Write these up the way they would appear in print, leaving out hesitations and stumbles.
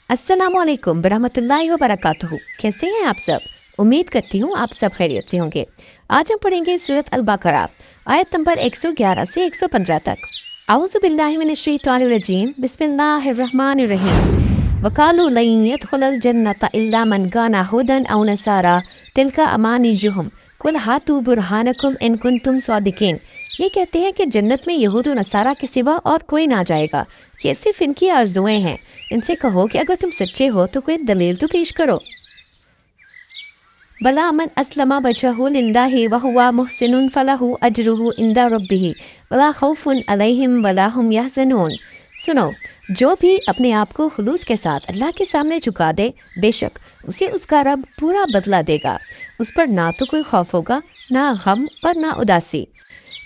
अस्सलाम वालेकुम बरहमतुल्लाहि व बरकातुहू। कैसे हैं आप सब? उम्मीद करती हूँ आप सब खैरियत से होंगे। आज हम पढ़ेंगे सूरत अल बकरा आयत नंबर 111 से 115 तक। औज़ु बिल्लाहि मिनश शैतानिर रजीम, बिस्मिल्लाहिर रहमानिर रहीम। वकालू लन यदखुलल जन्नता इल्ला मन काना हुदन औ नसारा तिलका अमानिजुहुम कुल हातू बुरहानकुम इन कुंतुम सादिकीन। ये कहते हैं कि जन्नत में यहूद और नसारा के सिवा और कोई ना जाएगा, ये सिर्फ इनकी आरजुएं हैं। इनसे कहो कि अगर तुम सच्चे हो तो कोई दलील तो पेश करो। बला मन अस्लमा वजहहु लिल्लाहि व हुवा मुहसिनुन फलहु अजरुहु इंदा रब्बिही वला खौफुन अलैहिम वला हुम यहज़नून। सुनो, जो भी अपने आप को खुलूस के साथ अल्लाह के सामने झुका दे, बेशक उसे उसका रब पूरा बदला देगा। उस पर ना तो कोई खौफ होगा, ना गम और ना उदासी।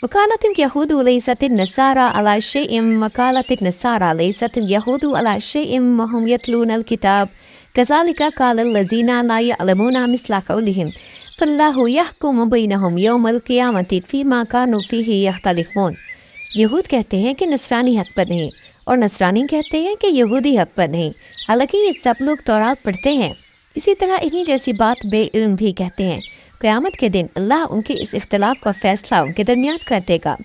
वकालत यहूदु लैसत नसारा अला शैइन वकालत नसारा लैसत यहूदु अला शैइन वहुम यतलूनल किताब कज़ालिका क़ालल लज़ीना ला यअलमूना मिस्ला क़ौलिहिम फ़ल्लाहु यहकुमु बैनहुम यौमल क़ियामति फ़ीमा कानू फ़ीही यख्तलिफ़ून। यहूद कहते हैं कि नसरानी हक पर नहीं और नसरानी कहते हैं कि यहूदी हक पर नहीं, हालांकि ये सब लोग तौरात पढ़ते हैं। इसी तरह इन्हीं जैसी बात बेइल्म भी कहते हैं। क़यामत के दिन अल्लाह उनके इस इख्तिलाफ का फ़ैसला उनके दरमियान कर देगा।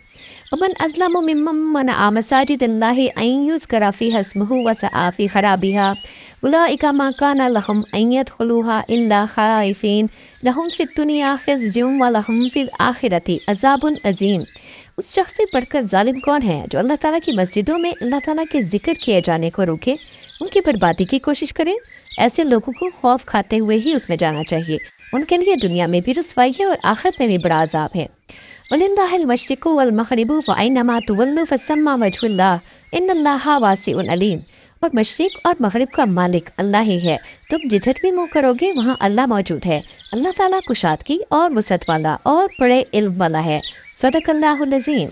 वमन अज़लमु मिम्मन मनअ मसाजिदल्लाहि अन युज़करा फ़ीहा इस्मुहु व सआ फ़ी ख़राबिहा उलाइका मा कान लहुम अन यदख़ुलूहा इल्ला ख़ाइफ़ीन लहुम फ़िद दुनिया ख़िज़्युन व लहुम फ़िल आख़िरति अज़ाबुन अज़ीम। उस शख्स से बढ़कर जालिम कौन है जो अल्लाह ताला की मस्जिदों में अल्लाह ताला के जिक्र किए जाने को रोके, उनकी बर्बादी की कोशिश करे? ऐसे लोगों को खौफ खाते हुए ही उसमें जाना चाहिए। उनके लिए दुनिया में भी रुसवाई है और आखिरत में भी बड़ा अजाब है। वलिल्लाहिल मशरिक़ु वल मग़रिबु फ़अय्नमा तुवल्लू फ़सम्मा वजहुल्लाह इन्नल्लाहा वासिउन अलीम। और मशरिक़ और मग़रिब का मालिक अल्लाह ही है, तुम जिधर भी मुँह करोगे वहाँ अल्लाह मौजूद है। अल्लाह ताला कुशादगी और वसअत वाला और बड़े इल्म वाला है। सदक़ल्लाहुल अज़ीम।